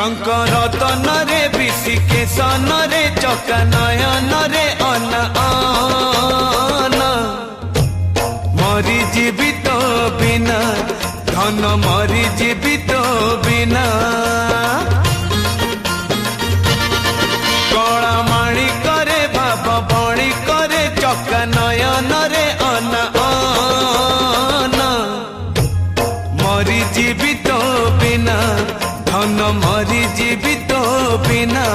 कंकर तन रे विषिकेशन रे चका नयन रे अन मरी जीवित बिना धन मरी जीवित बिना कला माणी करे भाव बणी करे चका नयन रे अन मरी जीवित बिना धन मरी जीवित बिना